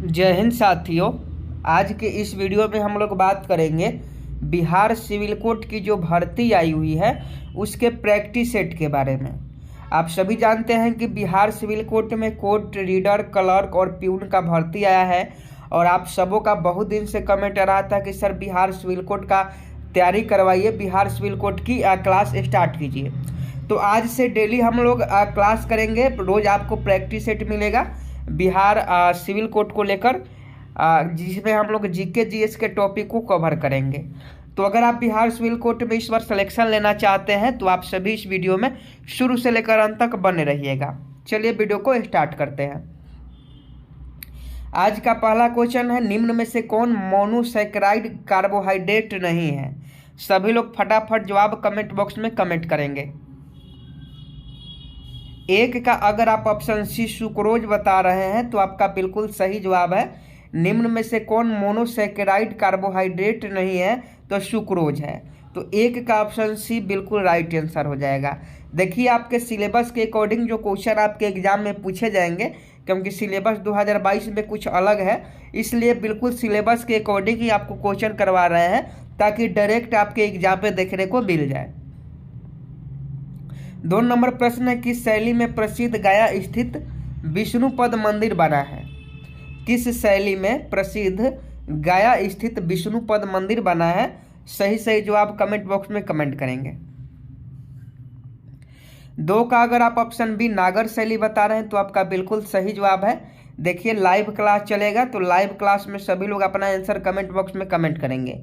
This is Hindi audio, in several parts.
जय हिंद साथियों। आज के इस वीडियो में हम लोग बात करेंगे बिहार सिविल कोर्ट की जो भर्ती आई हुई है उसके प्रैक्टिस सेट के बारे में। आप सभी जानते हैं कि बिहार सिविल कोर्ट में कोर्ट रीडर, क्लर्क और प्यून का भर्ती आया है और आप सबों का बहुत दिन से कमेंट आ रहा था कि सर बिहार सिविल कोर्ट का तैयारी करवाइए, बिहार सिविल कोर्ट की क्लास स्टार्ट कीजिए। तो आज से डेली हम लोग क्लास करेंगे, रोज़ आपको प्रैक्टिस सेट मिलेगा बिहार सिविल कोर्ट को लेकर, जिसमें हम लोग जीके जीएस के टॉपिक को कवर करेंगे। तो अगर आप बिहार सिविल कोर्ट में इस बार सिलेक्शन लेना चाहते हैं तो आप सभी इस वीडियो में शुरू से लेकर अंत तक बने रहिएगा। चलिए वीडियो को स्टार्ट करते हैं। आज का पहला क्वेश्चन है, निम्न में से कौन मोनोसैकेराइड कार्बोहाइड्रेट नहीं है? सभी लोग फटाफट जवाब कमेंट बॉक्स में कमेंट करेंगे। एक का अगर आप ऑप्शन सी सुक्रोज बता रहे हैं तो आपका बिल्कुल सही जवाब है। निम्न में से कौन मोनोसैकेराइड कार्बोहाइड्रेट नहीं है? तो सुक्रोज है। तो एक का ऑप्शन सी बिल्कुल राइट आंसर हो जाएगा। देखिए आपके सिलेबस के अकॉर्डिंग जो क्वेश्चन आपके एग्जाम में पूछे जाएंगे, क्योंकि सिलेबस 2022 में कुछ अलग है, इसलिए बिल्कुल सिलेबस के अकॉर्डिंग ही आपको क्वेश्चन करवा रहे हैं ताकि डायरेक्ट आपके एग्जाम में देखने को मिल जाए। 2 नंबर प्रश्न है, किस शैली में प्रसिद्ध गया स्थित विष्णुपद मंदिर बना है? किस शैली में प्रसिद्ध गया स्थित विष्णुपद मंदिर बना है? सही जवाब कमेंट बॉक्स में कमेंट करेंगे। 2 का अगर आप ऑप्शन बी नागर शैली बता रहे हैं तो आपका बिल्कुल सही जवाब है। देखिए लाइव क्लास चलेगा तो लाइव क्लास में सभी लोग अपना आंसर कमेंट बॉक्स में कमेंट करेंगे।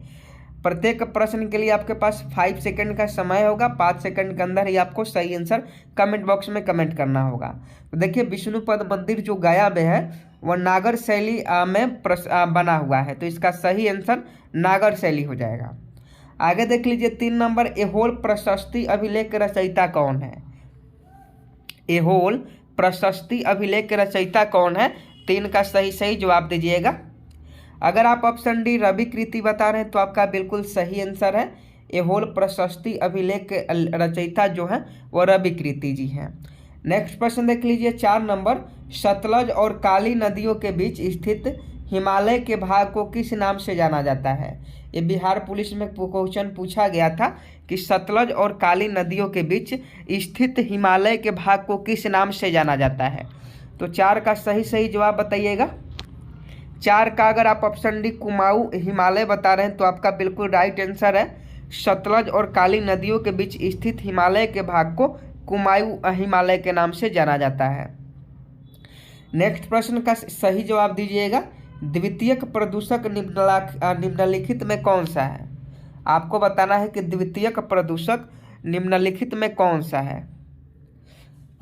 प्रत्येक प्रश्न के लिए आपके पास 5 सेकंड का समय होगा। 5 सेकंड के अंदर ही आपको सही आंसर कमेंट बॉक्स में कमेंट करना होगा। तो देखिए विष्णुपद मंदिर जो गया में है वह नागर शैली में बना हुआ है, तो इसका सही आंसर नागर शैली हो जाएगा। आगे देख लीजिए 3 नंबर, एहोल प्रशस्ति अभिलेख रचयिता कौन है? एहोल प्रशस्ति अभिलेख रचयिता कौन है? 3 का सही जवाब दीजिएगा। अगर आप ऑप्शन डी रवि कृति बता रहे हैं तो आपका बिल्कुल सही आंसर है। एहोल प्रशस्ति अभिलेख रचयिता जो है वो रवि कृति जी हैं। नेक्स्ट प्रश्न देख लीजिए 4 नंबर, सतलज और काली नदियों के बीच स्थित हिमालय के भाग को किस नाम से जाना जाता है? ये बिहार पुलिस में क्वेश्चन पूछा गया था कि सतलज और काली नदियों के बीच स्थित हिमालय के भाग को किस नाम से जाना जाता है? तो 4 का सही जवाब बताइएगा। 4 का अगर आप ऑप्शन डी कुमाऊं हिमालय बता रहे हैं तो आपका बिल्कुल राइट आंसर है। सतलज और काली नदियों के बीच स्थित हिमालय के भाग को कुमाऊं हिमालय के नाम से जाना जाता है। नेक्स्ट प्रश्न का सही जवाब दीजिएगा। द्वितीयक प्रदूषक निम्नलिखित में कौन सा है? आपको बताना है कि द्वितीयक प्रदूषक निम्नलिखित में कौन सा है।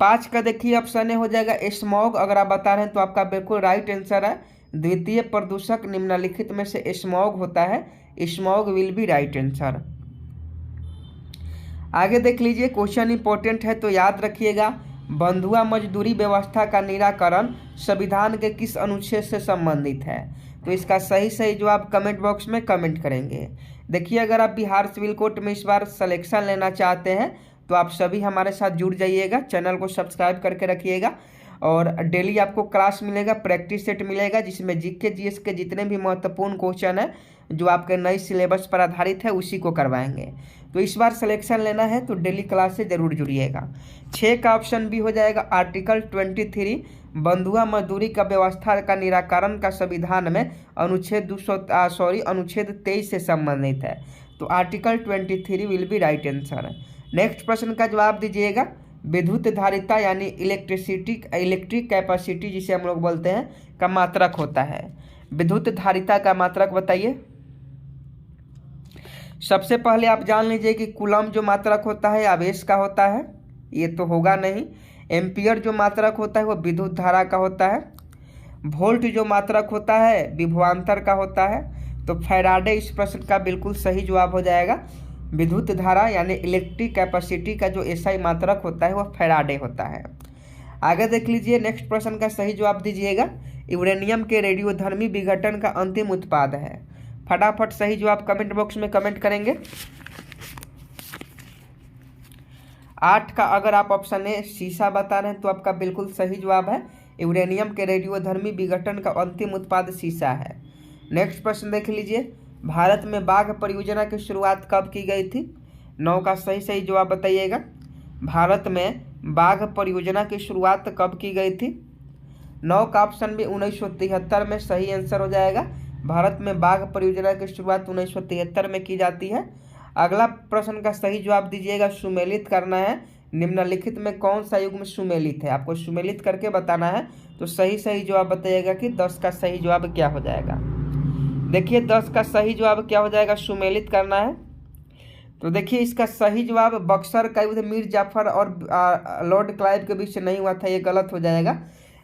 5 का देखिए ऑप्शन ए हो जाएगा स्मॉग। अगर आप बता रहे हैं तो आपका बिल्कुल राइट आंसर है। द्वितीय प्रदूषक निम्नलिखित में से स्मॉग होता है। Smog will be right answer. आगे देख लीजिए क्वेश्चन इंपॉर्टेंट है तो याद रखिएगा। बंधुआ मजदूरी व्यवस्था का निराकरण संविधान के किस अनुच्छेद से संबंधित है? तो इसका सही जवाब कमेंट बॉक्स में कमेंट करेंगे। देखिए अगर आप बिहार सिविल कोर्ट में इस बार सिलेक्शन लेना चाहते हैं तो आप सभी हमारे साथ जुड़ जाइएगा, चैनल को सब्सक्राइब करके रखिएगा और डेली आपको क्लास मिलेगा, प्रैक्टिस सेट मिलेगा, जिसमें जीके जीएस के जितने भी महत्वपूर्ण क्वेश्चन है जो आपके नई सिलेबस पर आधारित है उसी को करवाएंगे। तो इस बार सिलेक्शन लेना है तो डेली क्लास से जरूर जुड़िएगा। 6 का ऑप्शन भी हो जाएगा आर्टिकल 23 बंधुआ मजदूरी का व्यवस्था का निराकरण का संविधान में अनुच्छेद 23 से संबंधित है। तो article 23 will be right answer. Next प्रश्न का जवाब दीजिएगा। विद्युत धारिता यानी इलेक्ट्रिक कैपेसिटी जिसे हम लोग बोलते हैं का मात्रक होता है। विद्युत धारिता का मात्रक बताइए। सबसे पहले आप जान लीजिए कि कूलम जो मात्रक होता है आवेश का होता है, ये तो होगा नहीं। एम्पियर जो मात्रक होता है वो विद्युत धारा का होता है। वोल्ट जो मात्रक होता है विभवांतर का होता है। तो फैराडे इस प्रश्न का बिल्कुल सही जवाब हो जाएगा। विद्युत धारा यानी इलेक्ट्रिक कैपेसिटी का जो एसआई मात्रक होता है वह फैराडे होता है। आगे देख लीजिए नेक्स्ट प्रश्न का सही जवाब दीजिएगा। यूरेनियम के रेडियोधर्मी विघटन का अंतिम उत्पाद है। फटाफट सही जवाब कमेंट बॉक्स में कमेंट करेंगे। 8 का अगर आप ऑप्शन ए शीशा बता रहे हैं तो आपका बिल्कुल सही जवाब है। यूरेनियम के रेडियोधर्मी विघटन का अंतिम उत्पाद सीसा है। नेक्स्ट प्रश्न देख लीजिए, भारत में बाघ परियोजना की शुरुआत कब की गई थी? 9 का सही जवाब बताइएगा। भारत में बाघ परियोजना की शुरुआत कब की गई थी? 9 का ऑप्शन भी 1973 में सही आंसर हो जाएगा। भारत में बाघ परियोजना की शुरुआत 1973 में की जाती है। अगला प्रश्न का सही जवाब दीजिएगा, सुमेलित करना है। निम्नलिखित में कौन सा युग्म सुमेलित है? आपको सुमेलित करके बताना है। तो सही जवाब बताइएगा कि 10 का सही जवाब क्या हो जाएगा। देखिए 10 का सही जवाब क्या हो जाएगा, सुमेलित करना है। तो देखिए इसका सही जवाब बक्सर का युद्ध मीर जाफर और लॉर्ड क्लाइव के बीच नहीं हुआ था, ये गलत हो जाएगा।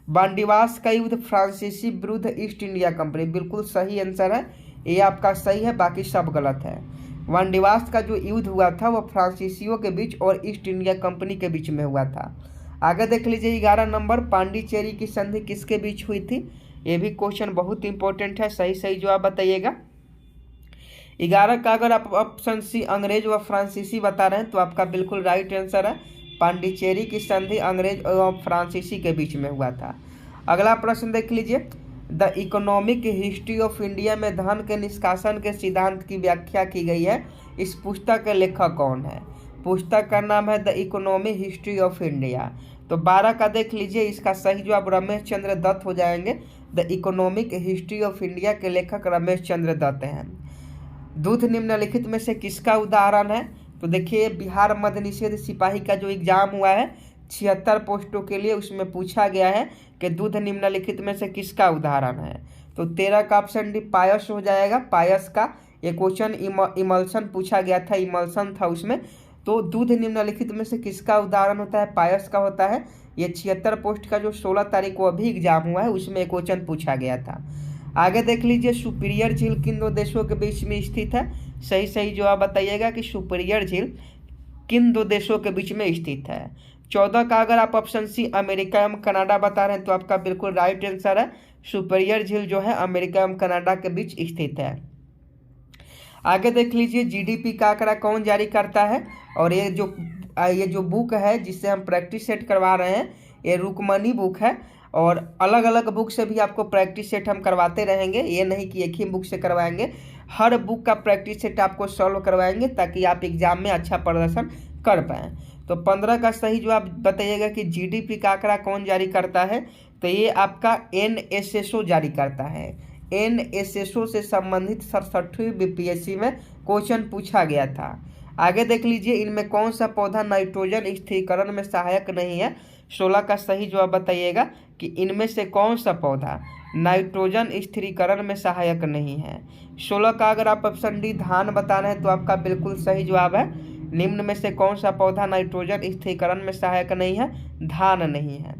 बांडीवास का युद्ध फ्रांसीसी विरुद्ध ईस्ट इंडिया कंपनी, बिल्कुल सही आंसर है, ये आपका सही है, बाकी सब गलत है। वांडीवास का जो युद्ध हुआ था वो फ्रांसीसियों के बीच और ईस्ट इंडिया कंपनी के बीच में हुआ था। आगे देख लीजिए 11 नंबर, पांडिचेरी की संधि किसके बीच हुई थी? ये भी क्वेश्चन बहुत इंपॉर्टेंट है, सही जवाब बताइएगा। 11 का अगर आप ऑप्शन सी अंग्रेज व फ्रांसीसी बता रहे हैं तो आपका बिल्कुल राइट आंसर है। पांडिचेरी की संधि अंग्रेज और फ्रांसीसी के बीच में हुआ था। अगला प्रश्न देख लीजिए, the economic history of India में धन के निष्कासन के सिद्धांत की व्याख्या की गई है। इस पुस्तक के लेखक कौन है? पुस्तक का नाम है the economic history of India. तो 12 का देख लीजिए, इसका सही जवाब रमेश चंद्र दत्त हो जाएंगे। The economic history of India के लेखक रमेश चंद्र दत्त हैं। दूध निम्नलिखित में से किसका उदाहरण है? तो देखिए बिहार मद्य निषेध सिपाही का जो एग्जाम हुआ है 76 पोस्टों के लिए, उसमें पूछा गया है कि दूध निम्नलिखित में से किसका उदाहरण है। तो 13 का ऑप्शन डी पायस हो जाएगा। पायस का ये क्वेश्चन इमल्सन पूछा गया था, इमल्सन था उसमें। तो दूध निम्नलिखित में से किसका उदाहरण होता है? पायस का होता है। ये 76 पोस्ट का जो 16 तारीख को अभी एग्जाम हुआ है उसमें क्वेश्चन पूछा गया था। आगे देख लीजिए, सुपीरियर झील किन दो देशों के बीच में स्थित है? सही जवाब बताइएगा कि सुपीरियर झील किन दो देशों के बीच में स्थित है। 14 का अगर आप ऑप्शन सी अमेरिका एवं कनाडा बता रहे हैं तो आपका बिल्कुल राइट आंसर है। सुपीरियर झील जो है अमेरिका एवं कनाडा के बीच स्थित है। आगे देख लीजिए, जीडीपी का आंकड़ा कौन जारी करता है? और ये जो बुक है जिससे हम प्रैक्टिस सेट करवा रहे हैं, ये रुकमनी बुक है। और अलग अलग बुक से भी आपको प्रैक्टिस सेट हम करवाते रहेंगे, ये नहीं कि एक ही बुक से करवाएंगे। हर बुक का प्रैक्टिस सेट आपको सॉल्व करवाएंगे ताकि आप एग्जाम में अच्छा प्रदर्शन कर पाएँ। तो 15 का सही जवाब बताइएगा कि जीडीपी का आंकड़ा कौन जारी करता है? तो ये आपका एनएसएसओ जारी करता है। एनएसएसओ से संबंधित 67वीं बीपीएससी में क्वेश्चन पूछा गया था। आगे देख लीजिए, इनमें कौन सा पौधा नाइट्रोजन स्थिरीकरण में सहायक नहीं है? 16 का सही जवाब बताइएगा कि इनमें से कौन सा पौधा नाइट्रोजन स्थिरीकरण में सहायक नहीं है। 16 का अगर आप ऑप्शन डी धान बता रहे हैं तो आपका बिल्कुल सही जवाब है। निम्न में से कौन सा पौधा नाइट्रोजन स्थिरीकरण में सहायक नहीं है? धान नहीं है।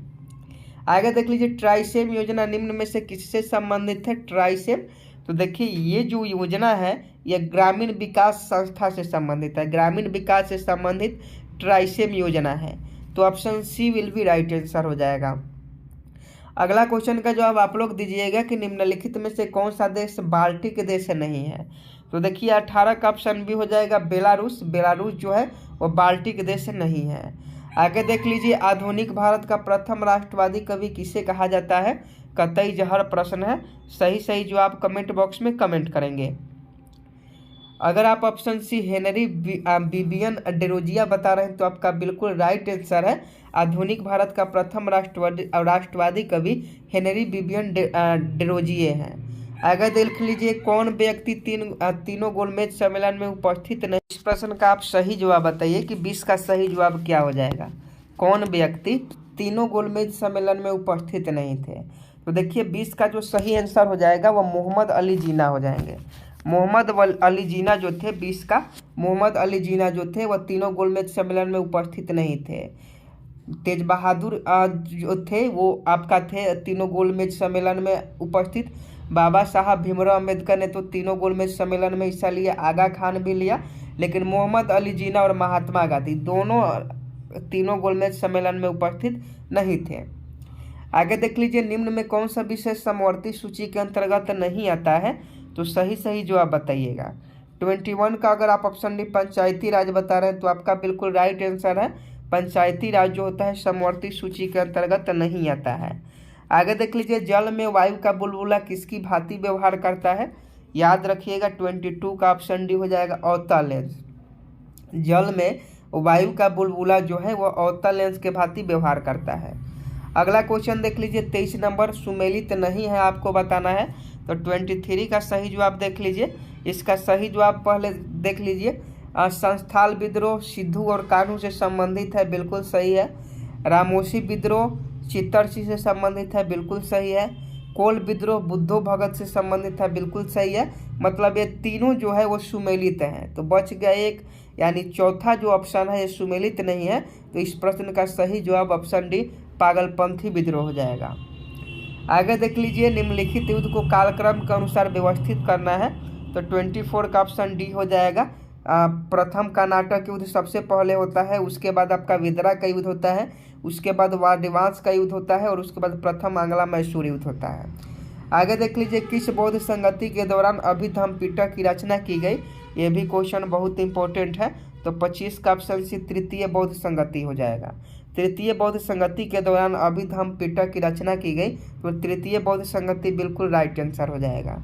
आगे देख लीजिए, ट्राइसेम योजना निम्न में से किससे संबंधित है? ट्राइसेम, तो देखिए ये जो योजना है यह ग्रामीण विकास संस्था से संबंधित है। ग्रामीण विकास से संबंधित ट्राइसेम योजना है। तो option C will be right answer हो जाएगा। अगला क्वेश्चन का जवाब आप लोग दीजिएगा कि निम्नलिखित में से कौन सा देश बाल्टिक देश नहीं है? तो देखिए 18 का ऑप्शन भी हो जाएगा बेलारूस। बेलारूस जो है वो बाल्टिक देश नहीं है। आगे देख लीजिए, आधुनिक भारत का प्रथम राष्ट्रवादी कवि किसे कहा जाता है? कतई जहर प्रश्न है, सही जवाब कमेंट बॉक्स में कमेंट करेंगे। अगर आप ऑप्शन सी हेनरी बिबियन डेरोजिया बता रहे हैं तो आपका बिल्कुल राइट आंसर है। आधुनिक भारत का प्रथम राष्ट्रवादी कवि हेनरी बिबियन डेरोजिया हैं। आगे देख लीजिए, कौन व्यक्ति तीनों गोलमेज सम्मेलन में उपस्थित नहीं? इस प्रश्न का आप सही जवाब बताइए कि 20 का सही जवाब क्या हो जाएगा। कौन व्यक्ति तीनों गोलमेज सम्मेलन में उपस्थित नहीं थे? तो देखिए 20 का जो सही आंसर हो जाएगा वो मोहम्मद अली जिन्ना हो जाएंगे। मोहम्मद अली जिन्ना जो थे, 20 का मोहम्मद अली जिन्ना जो थे वह तीनों गोलमेज सम्मेलन में उपस्थित नहीं थे। तेज बहादुर जो थे वो आपका थे तीनों गोलमेज सम्मेलन में उपस्थित। बाबा साहब भीमराव अम्बेडकर ने तो तीनों गोलमेज सम्मेलन में हिस्सा लिया, आगा खान भी लिया, लेकिन मोहम्मद अली जिन्ना और महात्मा गांधी दोनों तीनों गोलमेज सम्मेलन में उपस्थित नहीं थे। आगे देख लीजिए, निम्न में कौन सा विषय समवर्ती सूची के अंतर्गत नहीं आता है? तो सही जवाब बताइएगा। 21 का अगर आप ऑप्शन डी पंचायती राज बता रहे हैं तो आपका बिल्कुल राइट आंसर है। पंचायती राज जो होता है समवर्ती सूची के अंतर्गत नहीं आता है। आगे देख लीजिए, जल में वायु का बुलबुला किसकी भांति व्यवहार करता है? याद रखिएगा 22 का ऑप्शन डी हो जाएगा, अवतल लेंस। जल में वायु का बुलबुला जो है वह अवतल लेंस के भांति व्यवहार करता है। अगला क्वेश्चन देख लीजिए 23 नंबर, सुमेलित नहीं है आपको बताना है। तो 23 का सही जवाब देख लीजिए। इसका सही जवाब पहले देख लीजिए, संस्थाल विद्रोह सिद्धू और कान्हू से संबंधित है, बिल्कुल सही है। रामोसी विद्रोह चित्तरसी से संबंधित है, बिल्कुल सही है। कोल विद्रोह बुद्धो भगत से संबंधित है, बिल्कुल सही है। मतलब ये तीनों जो है वो सुमेलित हैं। तो बच गया एक, यानी चौथा जो ऑप्शन है ये सुमेलित नहीं है। तो इस प्रश्न का सही जवाब ऑप्शन डी पागलपंथी विद्रोह हो जाएगा। आगे देख लीजिए, निम्नलिखित युद्ध को कालक्रम के अनुसार व्यवस्थित करना है। तो 24 का ऑप्शन डी हो जाएगा। प्रथम कर्नाटक युद्ध सबसे पहले होता है, उसके बाद आपका विदरा का युद्ध होता है, उसके बाद वाडिवांस का युद्ध होता है और उसके बाद प्रथम आंग्ला मैसूर युद्ध होता है। आगे देख लीजिए, किस बौद्ध संगति के दौरान अभिधम्म पिटक की रचना की गई? ये भी क्वेश्चन बहुत इंपॉर्टेंट है। तो 25 का ऑप्शन सी तृतीय बौद्ध संगति हो जाएगा। तृतीय बौद्ध संगति के दौरान अभिधम्म पिटक की रचना की गई, तो तृतीय बौद्ध संगति बिल्कुल राइट आंसर हो जाएगा।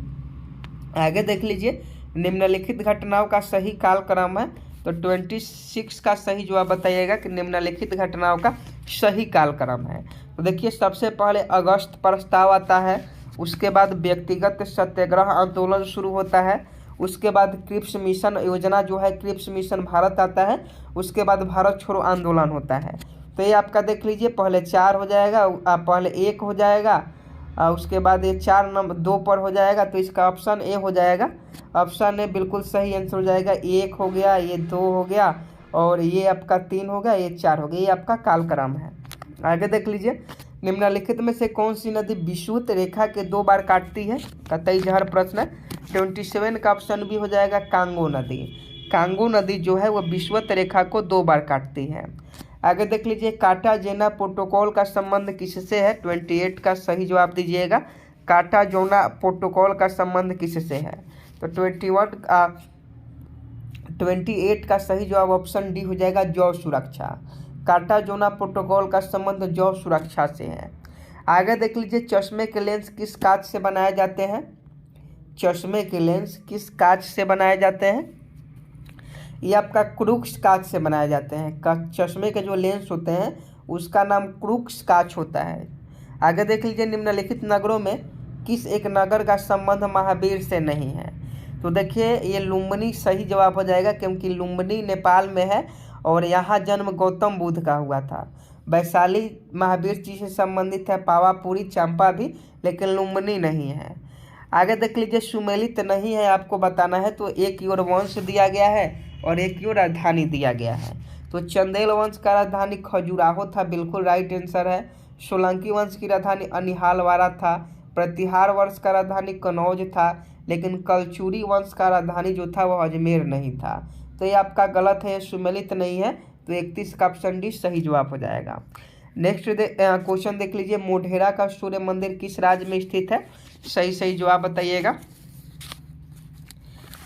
आगे देख लीजिए, निम्नलिखित घटनाओं का सही कालक्रम है। तो 26 का सही जवाब बताइएगा कि निम्नलिखित घटनाओं का सही कालक्रम है। तो देखिए, सबसे पहले अगस्त प्रस्ताव आता है, उसके बाद व्यक्तिगत सत्याग्रह आंदोलन शुरू होता है, उसके बाद क्रिप्स मिशन योजना जो है क्रिप्स मिशन भारत आता है, उसके बाद भारत छोड़ो आंदोलन होता है। तो ये आपका देख लीजिए, पहले 4 हो जाएगा, पहले 1 हो जाएगा, उसके बाद ये 4 नंबर 2 पर हो जाएगा। तो इसका ऑप्शन ए हो जाएगा। ऑप्शन ए बिल्कुल सही आंसर हो जाएगा। 1 हो गया, ये 2 हो गया और ये आपका 3 हो गया, ये 4 हो गया। ये आपका कालक्रम है। आगे देख लीजिए, निम्नलिखित में से कौन सी नदी विषुवत रेखा के 2 बार काटती है? कतई जहर प्रश्न है। 27 का ऑप्शन भी हो जाएगा, कांगो नदी। कांगो नदी जो है वो विषुवत रेखा को 2 बार काटती है। आगे देख लीजिए, कार्टाजेना प्रोटोकॉल का संबंध किससे है? 28 का सही जवाब दीजिएगा। कार्टाजेना प्रोटोकॉल का संबंध किससे है? तो 28 का सही जवाब ऑप्शन डी हो जाएगा, जौ सुरक्षा। कार्टाजेना प्रोटोकॉल का संबंध जौ सुरक्षा से है। आगे देख लीजिए, चश्मे के लेंस किस कांच से बनाए जाते हैं? चश्मे के लेंस किस कांच से बनाए जाते हैं? ये आपका क्रूक्स कांच से बनाए जाते हैं। चश्मे के जो लेंस होते हैं उसका नाम क्रूक्स कांच होता है। आगे देख लीजिए, निम्नलिखित नगरों में किस एक नगर का संबंध महावीर से नहीं है? तो देखिए, ये लुम्बिनी सही जवाब हो जाएगा, क्योंकि लुम्बिनी नेपाल में है और यहाँ जन्म गौतम बुद्ध का हुआ था। वैशाली महावीर जी से संबंधित है, पावापुरी चंपा भी, लेकिन लुम्बिनी नहीं है। आगे देख लीजिए, सुमेलित नहीं है आपको बताना है। तो एक और वंश दिया गया है और एक और राजधानी दिया गया है। तो चंदेल वंश का राजधानी खजुराहो था, बिल्कुल राइट आंसर है। सोलंकी वंश की राजधानी अनिहालवारा था। प्रतिहार वंश का राजधानी कनौज था, लेकिन कलचुरी वंश का राजधानी जो था वह अजमेर नहीं था। तो ये आपका गलत है, सुमेलित नहीं है। तो 31 का ऑप्शन डी सही जवाब हो जाएगा। नेक्स्ट क्वेश्चन देख लीजिए, मोढेरा का सूर्य मंदिर किस राज्य में स्थित है? सही जवाब बताइएगा।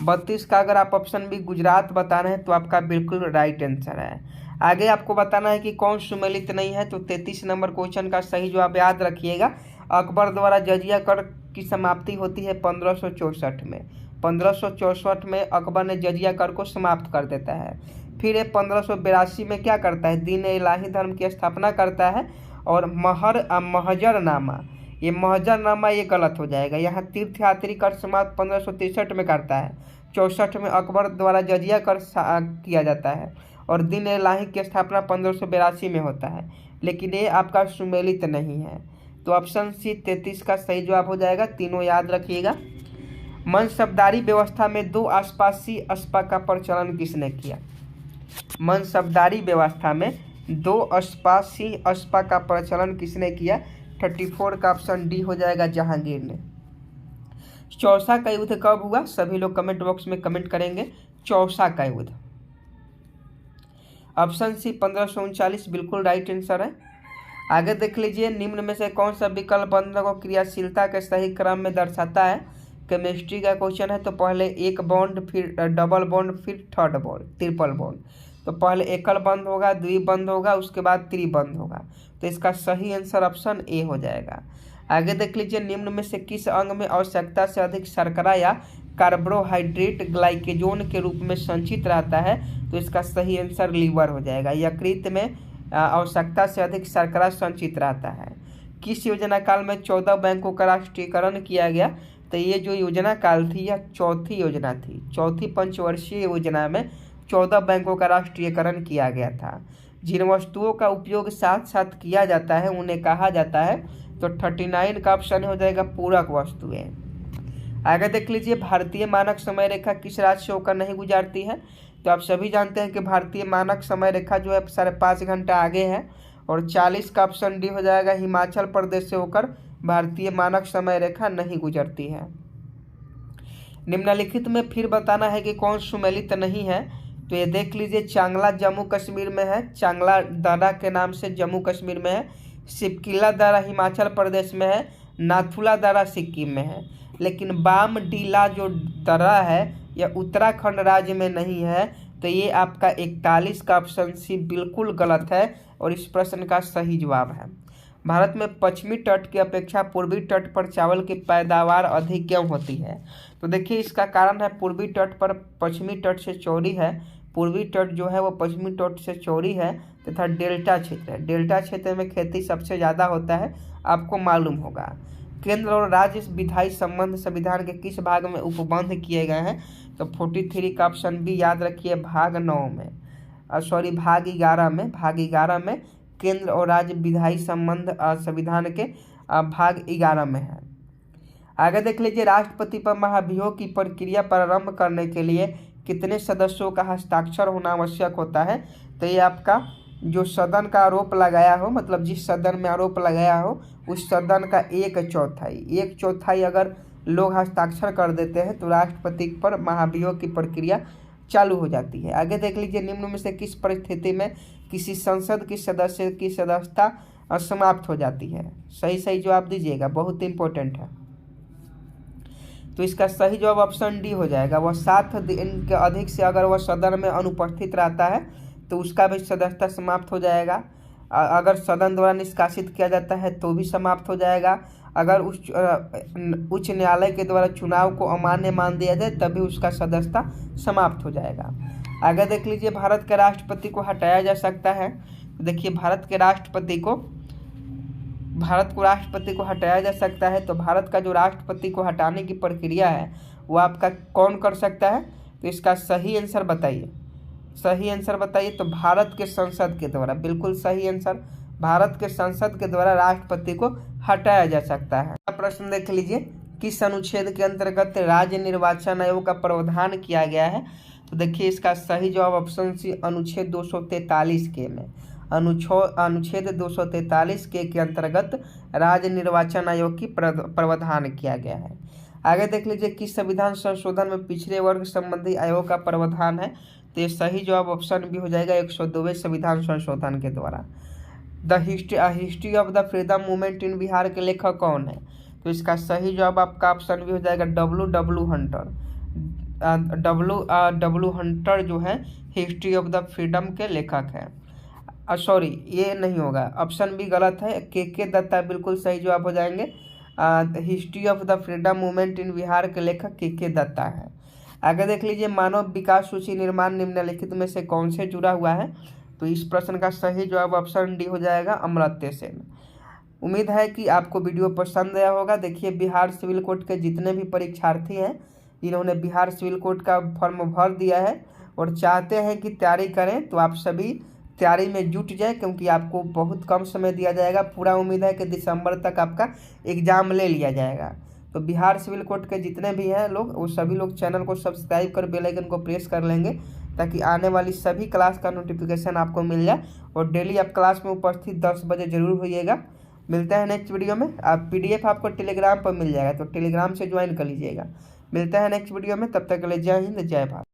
32 का अगर आप ऑप्शन बी गुजरात बता रहे हैं तो आपका बिल्कुल राइट आंसर है। आगे आपको बताना है कि कौन सुमेलित नहीं है। तो 33 नंबर क्वेश्चन का सही जवाब याद रखिएगा। अकबर द्वारा जजिया कर की समाप्ति होती है 1564 में। 1564 में अकबर ने जजिया कर को समाप्त कर देता है। फिर ये 1582 में क्या करता है? दीन इलाही धर्म की स्थापना करता है और महजरनामा, ये महजरनामा ये गलत हो जाएगा। यहाँ तीर्थ यात्री कर समाप्त 1563 में करता है। 64 में अकबर द्वारा जजिया कर किया जाता है और दीन इलाही की स्थापना 1582 में होता है, लेकिन ये आपका सुमेलित नहीं है। तो ऑप्शन सी 33 का सही जवाब हो जाएगा। तीनों याद रखिएगा। मनसबदारी व्यवस्था में 2 आसपासी अस्पा का प्रचलन किसने किया? मनसबदारी व्यवस्था में 2 आसपासी अस्पा का प्रचलन किसने किया? 34 का ऑप्शन डी हो जाएगा, जहांगीर ने। चौसा का युद्ध कब हुआ? सभी लोग कमेंट बॉक्स में कमेंट करेंगे। चौसा का युद्ध ऑप्शन सी 1539 बिल्कुल राइट आंसर है। आगे देख लीजिए, निम्न में से कौन सा विकल्प बंधन को क्रियाशीलता के सही क्रम में दर्शाता है? केमिस्ट्री का क्वेश्चन है। तो पहले एक बॉन्ड, फिर डबल बॉन्ड, फिर थर्ड बॉन्ड, ट्रिपल बॉन्ड। तो पहले एकल बंद होगा, द्विबंद होगा, उसके बाद त्रिबंद होगा। तो इसका सही आंसर ऑप्शन ए हो जाएगा। आगे देख लीजिए, निम्न में से किस अंग में आवश्यकता से अधिक शर्करा या कार्बोहाइड्रेट ग्लाइकेजोन के रूप में संचित रहता है? तो इसका सही आंसर लीवर हो जाएगा। यकृत में आवश्यकता से अधिक शर्करा संचित रहता है। किस योजना काल में 14 बैंकों का राष्ट्रीयकरण किया गया? तो ये जो योजना काल थी यह चौथी योजना थी। चौथी पंचवर्षीय योजना में 14 बैंकों का राष्ट्रीयकरण किया गया था। जिन वस्तुओं का उपयोग साथ साथ किया जाता है उन्हें कहा जाता है? तो 39 का ऑप्शन हो जाएगा पूरक वस्तुएं। आगे देख लीजिए, भारतीय मानक समय रेखा किस राज्य से होकर नहीं गुजरती है? तो आप सभी जानते हैं कि भारतीय मानक समय रेखा जो है 5.5 घंटा आगे है, और 40 का ऑप्शन डी हो जाएगा। हिमाचल प्रदेश से होकर भारतीय मानक समय रेखा नहीं गुजरती है। निम्नलिखित में फिर बताना है कि कौन सुमेलित नहीं है? तो ये देख लीजिए, चांगला जम्मू कश्मीर में है, चांगला दर्रा के नाम से जम्मू कश्मीर में है। सिपकिला दर्रा हिमाचल प्रदेश में है। नाथुला दर्रा सिक्किम में है। लेकिन बामडीला जो दर्रा है यह उत्तराखंड राज्य में नहीं है। तो ये आपका 41 का ऑप्शन सी बिल्कुल गलत है, और इस प्रश्न का सही जवाब है। भारत में पश्चिमी तट की अपेक्षा पूर्वी तट पर चावल की पैदावार अधिक क्यों होती है? तो देखिए, इसका कारण है पूर्वी तट पर पश्चिमी तट से चौड़ी है। पूर्वी तट जो है वो पश्चिमी तट से चौड़ी है, तथा डेल्टा क्षेत्र है। डेल्टा क्षेत्र में खेती सबसे ज़्यादा होता है, आपको मालूम होगा। केंद्र और राज्य विधायी संबंध संविधान के किस भाग में उपबंध किए गए हैं? तो 43 का ऑप्शन भी याद रखिए, भाग 9 में, भाग 11 में। भाग 11 में केंद्र और राज्य विधायी संबंध संविधान के भाग 11 में है। आगे देख लीजिए, राष्ट्रपति पर महाभियोग की प्रक्रिया प्रारंभ करने के लिए कितने सदस्यों का हस्ताक्षर होना आवश्यक होता है? तो ये आपका जो सदन का आरोप लगाया हो, मतलब जिस सदन में आरोप लगाया हो उस सदन का 1/4 अगर लोग हस्ताक्षर कर देते हैं तो राष्ट्रपति पर महाभियोग की प्रक्रिया चालू हो जाती है। आगे देख लीजिए, निम्न में से किस परिस्थिति में किसी संसद की सदस्य की सदस्यता समाप्त हो जाती है? सही जवाब दीजिएगा, बहुत इंपॉर्टेंट है। तो इसका सही जवाब ऑप्शन डी हो जाएगा। वह 7 दिन के अधिक से अगर वह सदन में अनुपस्थित रहता है तो उसका भी सदस्यता समाप्त हो जाएगा। अगर सदन द्वारा निष्कासित किया जाता है तो भी समाप्त हो जाएगा। अगर उच्च न्यायालय के द्वारा चुनाव को अमान्य मान दिया जाए तभी उसका सदस्यता समाप्त हो जाएगा। आगे देख लीजिए, भारत के राष्ट्रपति को हटाया जा सकता है? देखिए, भारत को राष्ट्रपति को हटाया जा सकता है। तो भारत का जो राष्ट्रपति को हटाने की प्रक्रिया है वो आपका कौन कर सकता है? तो इसका सही आंसर बताइए, तो भारत के संसद के द्वारा। बिल्कुल सही आंसर, भारत के संसद के द्वारा राष्ट्रपति को हटाया जा सकता है। प्रश्न देख लीजिए, किस अनुच्छेद के अंतर्गत राज्य निर्वाचन आयोग का प्रावधान किया गया है? तो देखिए, इसका सही जवाब ऑप्शन सी अनुच्छेद 243 के में, अनुच्छेद 243 के अंतर्गत राज्य निर्वाचन आयोग की प्रावधान किया गया है। आगे देख लीजिए, किस संविधान संशोधन में पिछड़े वर्ग संबंधी आयोग का प्रावधान है? तो ये सही जवाब ऑप्शन भी हो जाएगा 102वें संविधान संशोधन के द्वारा। The history of the freedom movement in Bihar के लेखक कौन है? तो इसका सही जवाब आपका ऑप्शन भी हो जाएगा डब्ल्यू हंटर। डब्ल्यू हंटर जो है हिस्ट्री ऑफ द फ्रीडम के लेखक है। सॉरी, ये नहीं होगा, ऑप्शन भी गलत है। के दत्ता बिल्कुल सही जवाब हो जाएंगे। History of the freedom movement in Bihar के लेखक के दत्ता है। आगे देख लीजिए, मानव विकास सूची निर्माण निम्नलिखित में से कौन से जुड़ा हुआ है? तो इस प्रश्न का सही जवाब ऑप्शन डी हो जाएगा, अमर्त्य सेन। उम्मीद है कि आपको वीडियो पसंद आया होगा। देखिए, बिहार सिविल कोड के जितने भी परीक्षार्थी हैं जिन्होंने बिहार सिविल कोड का फॉर्म भर दिया है और चाहते हैं कि तैयारी करें, तो आप सभी तैयारी में जुट जाए, क्योंकि आपको बहुत कम समय दिया जाएगा। पूरा उम्मीद है कि दिसंबर तक आपका एग्जाम ले लिया जाएगा। तो बिहार सिविल कोड के जितने भी हैं लोग, वो सभी लोग चैनल को सब्सक्राइब कर बेल आइकन को प्रेस कर लेंगे, ताकि आने वाली सभी क्लास का नोटिफिकेशन आपको मिल जाए। और डेली आप क्लास में उपस्थित 10 बजे जरूर होइएगा। मिलते हैं नेक्स्ट वीडियो में। आप PDF आपको टेलीग्राम पर मिल जाएगा, तो टेलीग्राम से ज्वाइन कर लीजिएगा। मिलते हैं नेक्स्ट वीडियो में, तब तक के लिए जय हिंद, जय भारत।